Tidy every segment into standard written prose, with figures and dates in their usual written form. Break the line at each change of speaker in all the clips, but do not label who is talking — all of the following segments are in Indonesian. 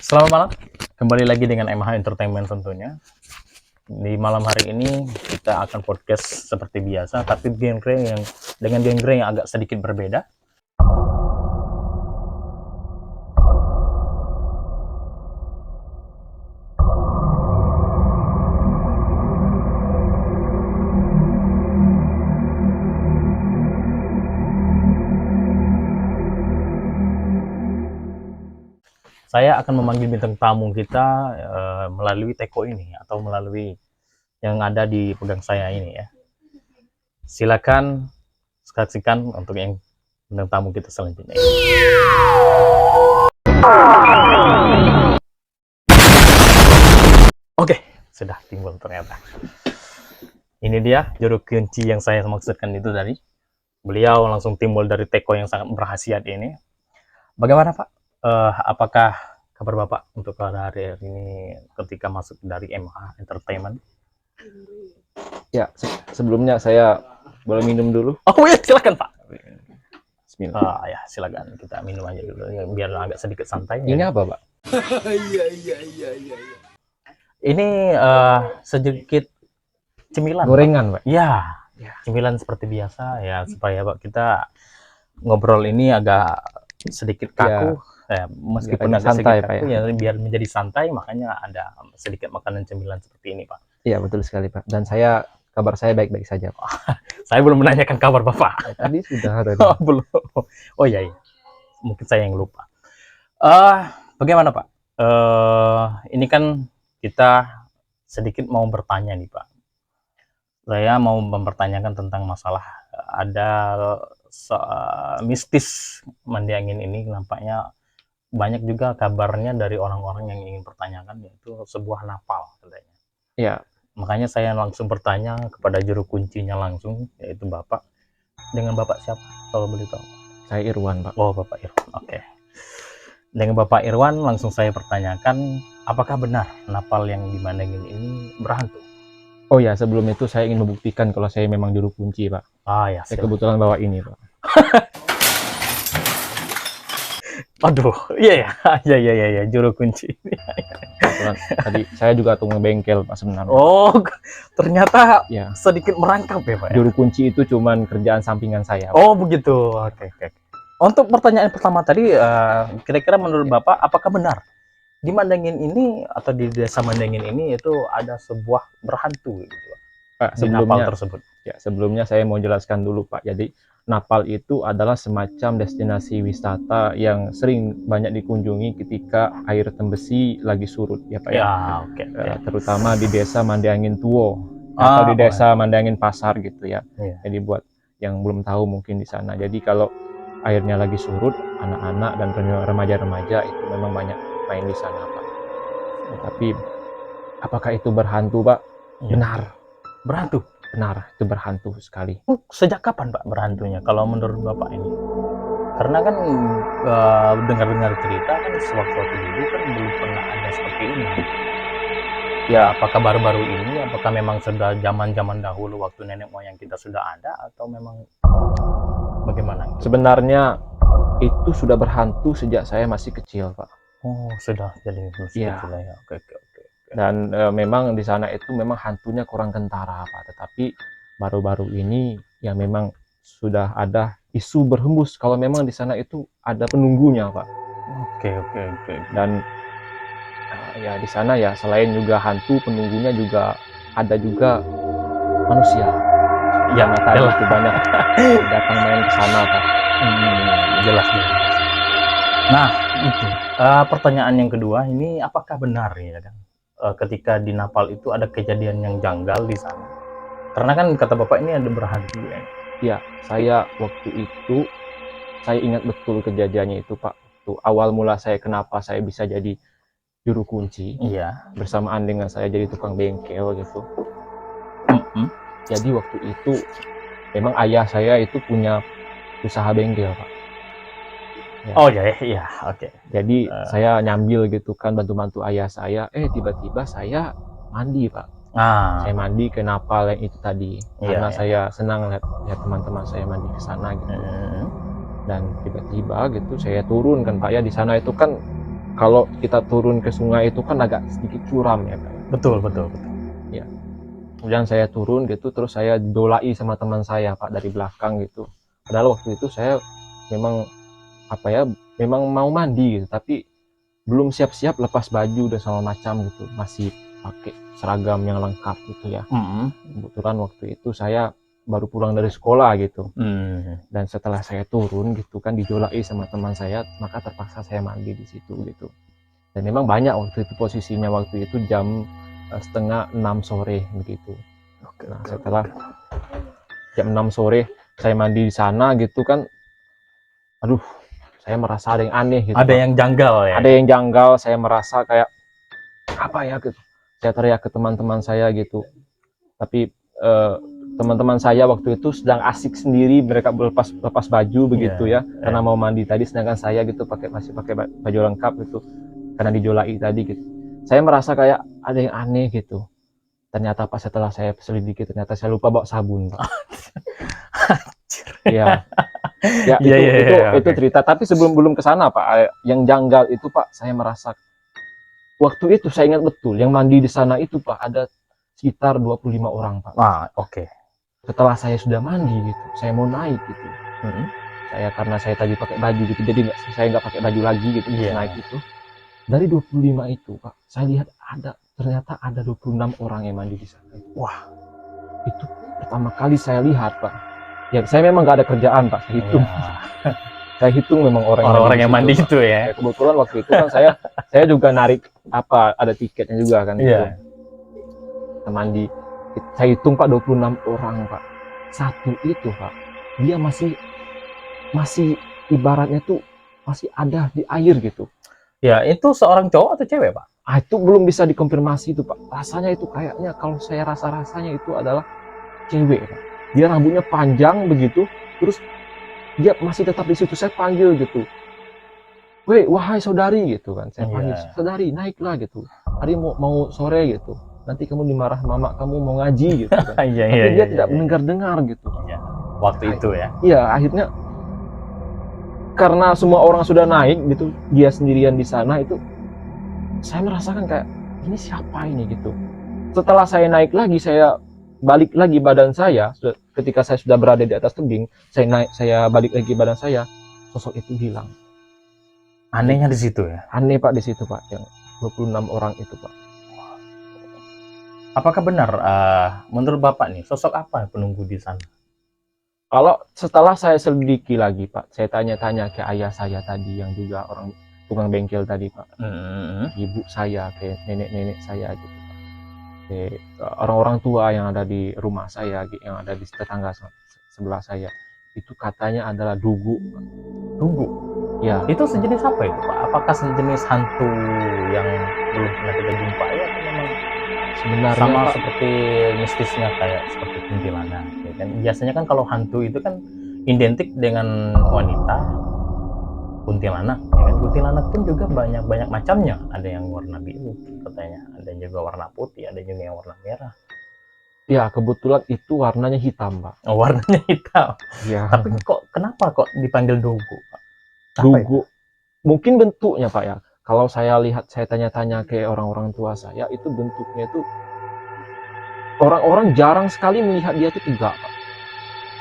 Selamat malam, kembali lagi dengan MH Entertainment tentunya. Di malam hari ini kita akan podcast seperti biasa, tapi dengan genre yang agak sedikit berbeda. Saya akan memanggil bintang tamu kita melalui teko ini atau melalui yang ada di pegang saya ini ya. Silakan saksikan untuk yang bintang tamu kita selanjutnya. Oke, sudah timbul ternyata. Ini dia juru kunci yang saya maksudkan itu tadi. Beliau langsung timbul dari teko yang sangat berhasiat ini. Bagaimana Pak? Apakah kabar Bapak untuk hari ini ketika masuk dari MH Entertainment?
Ya, sebelumnya saya boleh minum dulu.
Oh ya, silakan Pak.
Bismillah.
Ya, silakan kita minum aja dulu ya, biar agak sedikit santai.
Ini
ya.
apa, Pak?
Ini sedikit cemilan.
Gorengan, Pak.
Ya, cemilan seperti biasa ya, supaya Pak kita ngobrol ini agak sedikit kaku. Meskipun agak
santai,
sedikit
Pak,
kaku ya, biar menjadi santai, makanya ada sedikit makanan cemilan seperti ini Pak.
Iya, betul sekali, Pak. Dan kabar saya baik-baik saja, Pak.
Saya belum menanyakan kabar Bapak.
Tadi sudah ada.
Belum. Oh iya, mungkin saya yang lupa. Bagaimana Pak? Ini kan kita sedikit mau bertanya nih Pak. Saya mau mempertanyakan tentang masalah ada mistis mandi angin ini. Nampaknya banyak juga kabarnya dari orang-orang yang ingin pertanyakan, yaitu sebuah napal katanya.
Iya.
Makanya saya langsung bertanya kepada juru kuncinya langsung, yaitu Bapak. Dengan Bapak siapa kalau boleh tahu?
Saya Irwan, Pak.
Oh, Bapak Irwan. Oke. Dengan Bapak Irwan langsung saya pertanyakan, apakah benar napal yang dimandangin ini berhantu?
Oh ya, sebelum itu saya ingin membuktikan kalau saya memang juru kunci, Pak.
Ya,
saya kebetulan bawa ini, Pak.
Aduh, iya, juru kunci.
Tadi saya juga tunggu bengkel, Pak, sebenarnya.
Oh, ternyata
ya,
sedikit merangkap ya, Pak.
Juru kunci itu cuman kerjaan sampingan saya, Pak.
Oh, begitu. Oke. Untuk pertanyaan pertama tadi, kira-kira menurut Bapak, apakah benar di Mandangin ini atau di desa Mandangin ini itu ada sebuah berhantu gitu, Pak, di napal tersebut?
Ya, sebelumnya saya mau jelaskan dulu, Pak. Jadi napal itu adalah semacam destinasi wisata yang sering banyak dikunjungi ketika air Tembesi lagi surut, ya Pak.
Oke.
Terutama di desa Mandiangin Tuo atau di desa Mandiangin Pasar gitu ya. Jadi buat yang belum tahu mungkin di sana. Jadi kalau airnya lagi surut, anak-anak dan remaja-remaja itu memang banyak main di sana, Pak. Tapi apakah itu berhantu, Pak? Benar.
Berhantu?
Benar, itu berhantu sekali.
Sejak kapan Pak berhantunya kalau menurut Bapak ini? Karena kan dengar-dengar cerita kan sewaktu-waktu dulu kan belum pernah ada seperti ini. Ya, apakah baru-baru ini? Apakah memang sudah zaman-zaman dahulu waktu nenek moyang kita sudah ada, atau memang bagaimana?
Sebenarnya itu sudah berhantu sejak saya masih kecil, Pak.
Oh, sudah jadi masih kecil ya. Oke.
Dan memang di sana itu memang hantunya kurang kentara, Pak. Tetapi baru-baru ini ya memang sudah ada isu berhembus kalau memang di sana itu ada penunggunya, Pak.
Oke.
Dan ya di sana ya selain juga hantu, penunggunya juga ada juga manusia. Ya, tadi itu banyak datang main ke sana, Pak.
Jelas. Nah, itu pertanyaan yang kedua ini, apakah benar ya kan? Ketika di napal itu ada kejadian yang janggal di sana, karena kan kata Bapak ini ada berhantu ya.
Ya, saya waktu itu saya ingat betul kejadiannya itu, Pak. Tuh awal mula saya kenapa saya bisa jadi juru kunci.
Iya.
Bersamaan dengan saya jadi tukang bengkel gitu. Jadi waktu itu memang ayah saya itu punya usaha bengkel, Pak.
Ya. Oh iya, oke.
Jadi saya nyambil gitu kan, bantu-bantu ayah saya. Tiba-tiba saya mandi, Pak. Saya mandi ke napal yang itu tadi. Karena saya senang lihat teman-teman saya mandi ke sana gitu. Dan tiba-tiba gitu saya turun kan, Pak, ya di sana itu kan kalau kita turun ke sungai itu kan agak sedikit curam ya Pak.
Betul.
Ya. Kemudian saya turun gitu, terus saya didolai sama teman saya Pak dari belakang gitu. Padahal waktu itu saya memang memang mau mandi gitu, tapi belum siap-siap lepas baju dan sama macam gitu, masih pakai seragam yang lengkap gitu ya. Kebetulan waktu itu saya baru pulang dari sekolah gitu. Dan setelah saya turun gitu kan didolai sama teman saya, maka terpaksa saya mandi di situ gitu. Dan memang banyak waktu itu posisinya, waktu itu jam 5:30 sore begitu. Nah, setelah jam 6 sore saya mandi di sana gitu kan, aduh, saya merasa ada yang aneh gitu.
Ada yang janggal ya?
Ada yang janggal, saya merasa kayak apa ya gitu. Saya teriak ke teman-teman saya gitu. Tapi teman-teman saya waktu itu sedang asik sendiri, mereka lepas baju begitu ya, karena mau mandi tadi, sedangkan saya gitu masih pakai baju lengkap gitu, karena dijolai tadi gitu. Saya merasa kayak ada yang aneh gitu. Ternyata Pak, setelah saya selidiki, ternyata saya lupa bawa sabun Pak. Ya, itu cerita. Tapi belum ke sana Pak, yang janggal itu Pak, saya merasa waktu itu saya ingat betul, yang mandi di sana itu Pak ada sekitar 25 orang Pak. Setelah saya sudah mandi gitu, saya mau naik gitu. Karena saya tadi pakai baju gitu, jadi saya nggak pakai baju lagi gitu, naik itu. Dari 25 itu Pak, saya lihat ternyata ada 26 orang yang mandi di sana. Wah, itu pertama kali saya lihat Pak. Ya, saya memang nggak ada kerjaan Pak, saya hitung. Saya hitung memang orang yang mandi itu ya. Kebetulan waktu itu kan saya juga narik ada tiketnya juga kan gitu. Kita mandi. Saya hitung Pak 26 orang Pak. Satu itu Pak, dia masih ibaratnya tuh masih ada di air gitu.
Ya, itu seorang cowok atau cewek Pak?
Itu belum bisa dikonfirmasi itu Pak. Rasanya itu kayaknya, kalau saya rasanya itu adalah cewek Pak. Dia rambutnya panjang begitu, terus dia masih tetap di situ. Saya panggil gitu, wahai saudari gitu kan. Saya panggil, saudari naiklah gitu. Hari mau sore gitu. Nanti kamu dimarah mama kamu, mau ngaji gitu kan. Tapi dia tidak mendengar gitu.
Waktu itu ya.
Iya, akhirnya karena semua orang sudah naik gitu, dia sendirian di sana itu, saya merasakan kayak ini siapa ini gitu. Setelah saya naik lagi, saya balik lagi badan saya, ketika saya sudah berada di atas tebing, saya balik lagi badan saya, sosok itu hilang.
Anehnya di situ ya?
Aneh Pak di situ Pak, yang 26 orang itu Pak.
Apakah benar menurut Bapak nih, sosok apa penunggu di sana?
Kalau setelah saya selidiki lagi Pak, saya tanya-tanya ke ayah saya tadi yang juga orang tukang bengkel tadi Pak, ibu saya, ke nenek-nenek saya gitu Pak, ke orang-orang tua yang ada di rumah saya, yang ada di tetangga sebelah saya, itu katanya adalah dugu Pak.
Dugu? Ya. Itu sejenis apa itu Pak? Apakah sejenis hantu yang belum pernah kita jumpai atau memang sebenarnya sama Pak, seperti mistisnya kayak seperti kuntilanak ya kan? Biasanya kan kalau hantu itu kan identik dengan wanita, kuntilanak ya kan. Kuntilanak pun juga banyak macamnya, ada yang warna biru katanya, ada yang juga warna putih, ada juga yang warna merah.
Ya, kebetulan itu warnanya hitam Pak.
Oh, warnanya hitam ya. Tapi kenapa kok dipanggil dugu Pak?
Dugu mungkin bentuknya Pak ya, kalau saya lihat, saya tanya-tanya ke orang-orang tua saya, itu bentuknya itu orang-orang jarang sekali melihat dia itu tegak Pak.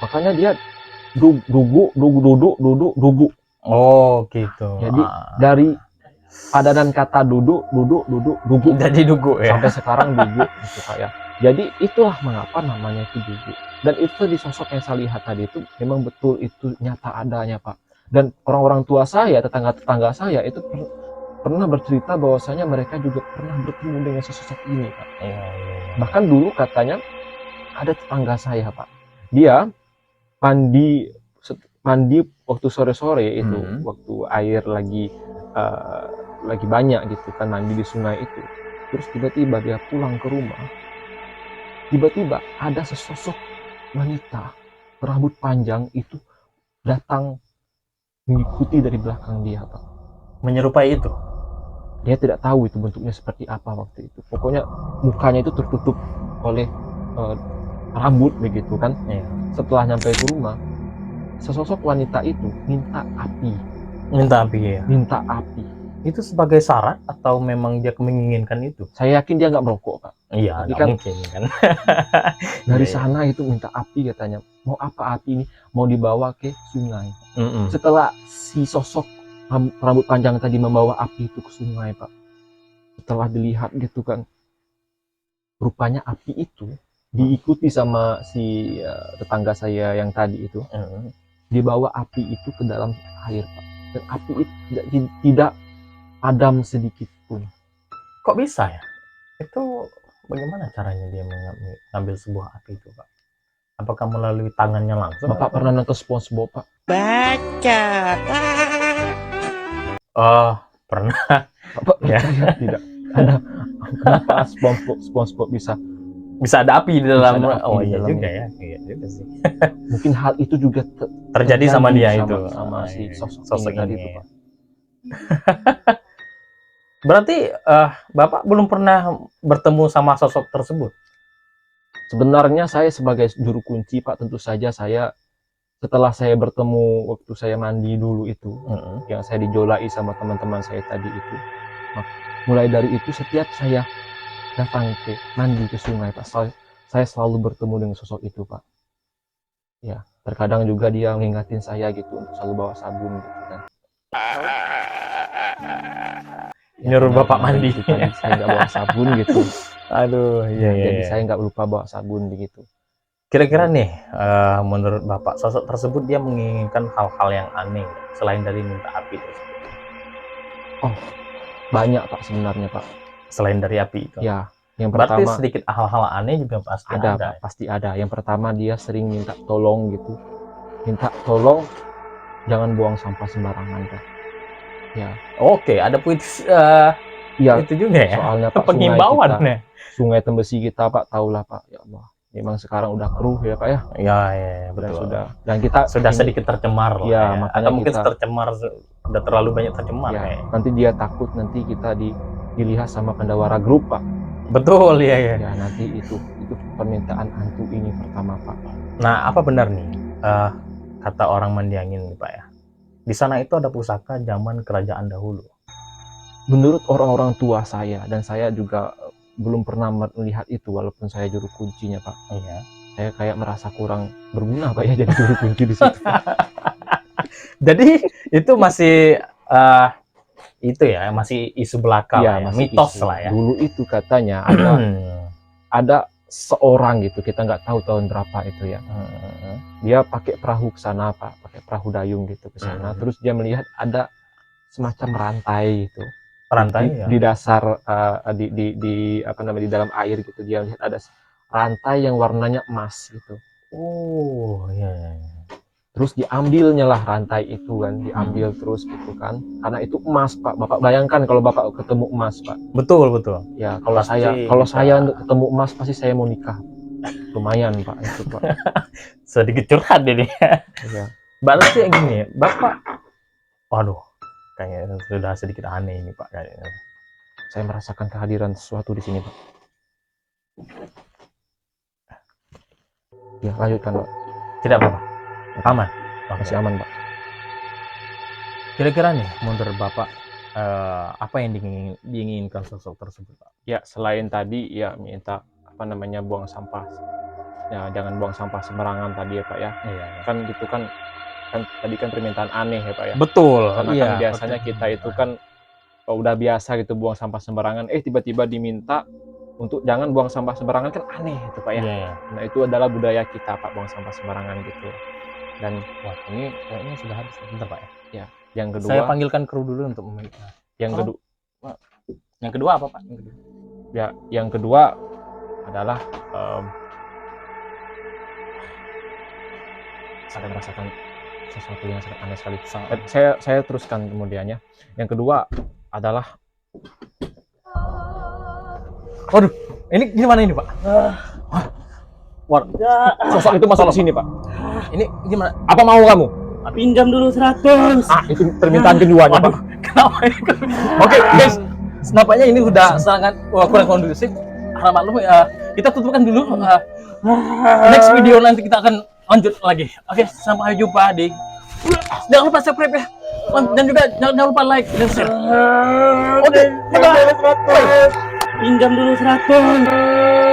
Makanya dia dugu.
Oh gitu.
Jadi dari padanan kata dugu
jadi dugu ya.
Sampai sekarang dugu gitu Pak ya. Jadi itulah mengapa namanya itu dugu. Dan itu di sosok yang saya lihat tadi itu memang betul, itu nyata adanya Pak. Dan orang-orang tua saya, tetangga saya itu pernah bercerita bahwasanya mereka juga pernah bertemu dengan sosok ini Pak. Bahkan dulu katanya ada tetangga saya Pak, dia mandi waktu sore-sore itu, waktu air lagi banyak gitu kan, mandi di sungai itu. Terus tiba-tiba dia pulang ke rumah, tiba-tiba ada sesosok wanita berambut panjang itu datang mengikuti dari belakang dia Pak.
Menyerupai itu?
Dia tidak tahu itu bentuknya seperti apa waktu itu. Pokoknya mukanya itu tertutup oleh rambut begitu kan. Setelah nyampe ke rumah, sesosok wanita itu minta api.
Minta api ya?
Minta api.
itu sebagai syarat atau memang dia menginginkan itu?
Saya yakin dia nggak merokok, Pak.
Iya,
Tapi
nggak
kan
mungkin kan.
dari
Iya, iya.
sana itu minta api katanya. Mau apa api ini? Mau dibawa ke sungai.
Mm-mm.
Setelah si sosok rambut panjang tadi membawa api itu ke sungai, Pak. Setelah dilihat gitu kan, rupanya api itu diikuti sama si tetangga saya yang tadi itu.
Mm-mm.
Dibawa api itu ke dalam air, Pak. Dan api itu tidak padam sedikit pun.
Kok bisa ya? Itu bagaimana caranya dia mengambil sebuah api itu, Pak? Apakah melalui tangannya langsung?
Bapak pernah nonton SpongeBob, Pak?
Bacot.
Oh, pernah.
Bapak
Ya.
percaya tidak? Ada kenapa SpongeBob bisa?
Bisa ada api di dalam.
Bisa ada api
Oh
di
iya
dalamnya.
juga ya. Iya juga sih.
Mungkin hal itu juga
Terjadi sama dia
sama,
itu.
sama
Oh,
si
iya.
sosok ini tadi itu, Pak.
Berarti Bapak belum pernah bertemu sama sosok tersebut?
Sebenarnya saya sebagai juru kunci, Pak, tentu saja saya setelah saya bertemu waktu saya mandi dulu itu, yang saya dijolai sama teman-teman saya tadi itu, mulai dari itu setiap saya datang ke mandi ke sungai, Pak, saya selalu bertemu dengan sosok itu, Pak. Ya, terkadang juga dia mengingatin saya gitu untuk selalu bawa sabun gitu kan.
Nyuruh
karena
Bapak
kemarin
mandi.
itu tadi saya nggak bawa sabun gitu.
Aduh, iya, iya,
Jadi
iya.
saya nggak lupa bawa sabun begitu.
Kira-kira nih, menurut Bapak, sosok tersebut dia menginginkan hal-hal yang aneh selain dari minta api tersebut?
Oh, banyak, Pak, sebenarnya, Pak.
Selain dari api itu?
Ya, yang
Berarti
pertama
sedikit hal-hal aneh juga pasti
ada,
ada.
Pak, pasti ada. Yang pertama dia sering minta tolong gitu. Minta tolong jangan buang sampah sembarangan, Pak. Ya,
Oke, ada puitis
iya,
itu juga ya?
soalnya Pak
Pengimbauan ya?
sungai Tembesi kita, Pak, tahulah, Pak. Ya Allah, memang sekarang udah keruh ya, Pak ya.
Ya, ya,
Dan
betul.
dan kita
Sudah
ini-
sedikit tercemar lah
Ya,
ya.
makanya
Atau mungkin
kita-
tercemar, udah terlalu banyak tercemar
ya,
kayak.
nanti dia takut nanti kita dilihat sama pendawara grup, Pak.
Betul, ya, ya.
Ya, nanti itu permintaan hantu ini pertama, Pak.
Nah, apa benar nih kata orang Mandiangin nih, Pak ya? Di sana itu ada pusaka zaman kerajaan dahulu.
Menurut orang-orang tua saya, dan saya juga belum pernah melihat itu walaupun saya juru kuncinya, Pak.
Iya.
Saya kayak merasa kurang berguna, Pak, ya, jadi juru kunci di situ.
Jadi itu masih itu ya, masih isu belaka
Iya,
lah ya,
masih
mitos
isu.
lah ya.
Dulu itu katanya ada seorang gitu, kita nggak tahu tahun berapa itu ya. Dia pakai perahu ke sana, Pak, pakai perahu dayung gitu ke sana. Terus dia melihat ada semacam rantai gitu.
Rantai ya.
Di dasar di apa namanya, di dalam air gitu, dia lihat ada rantai yang warnanya emas gitu.
Oh, iya, iya.
Terus diambilnya lah rantai itu kan, diambil terus gitu kan, karena itu emas, Pak. Bapak bayangkan kalau Bapak ketemu emas, Pak.
Betul, betul.
Ya, kalau
Pasti
saya ketemu emas pasti saya mau nikah. Lumayan, Pak, itu, Pak.
Sedikit curhat ini.
Ya.
Berarti yang gini, Bapak, waduh, kayaknya sudah sedikit aneh ini, Pak, kayaknya.
Saya merasakan kehadiran sesuatu di sini, Pak. Ya, lanjutkan, Pak.
Tidak apa-apa. Aman.
Masih aman, Pak.
Kira-kira nih, menurut Bapak, apa yang diinginkan sosok tersebut, Pak?
Ya, selain tadi ya minta apa namanya, buang sampah. Ya, jangan buang sampah sembarangan tadi ya, Pak ya.
Iya.
Kan gitu kan tadi kan permintaan aneh ya, Pak ya.
Betul.
Karena
Iya,
kan biasanya kita itu kan udah biasa gitu buang sampah sembarangan, tiba-tiba diminta untuk jangan buang sampah sembarangan, kan aneh itu, Pak ya.
Iya.
Nah, itu adalah budaya kita, Pak, buang sampah sembarangan gitu. Dan
Wah, ini kayaknya sudah habis. Bentar, Pak ya.
yang kedua,
Saya panggilkan kru dulu untuk memeriksa. Yang kedua apa, Pak?
yang kedua adalah saya merasakan sesuatu yang sangat aneh sekali. Saya teruskan kemudiannya. Yang kedua adalah,
Waduh, ini gimana ini, Pak?
sosok itu masuk ke sini, Pak.
Ini gimana?
Apa mau kamu?
Pinjam dulu 100.
Itu permintaan keduanya, Pak.
Kenapa ini? Oke, guys. Nampaknya ini sudah sangat kurang kondusif. Harapan lu ya, kita tutupkan dulu. Next video nanti kita akan lanjut lagi. Oke, sampai jumpa di. Jangan lupa subscribe ya. Dan juga jangan lupa like dan share.
Oke, pinjam dulu 100.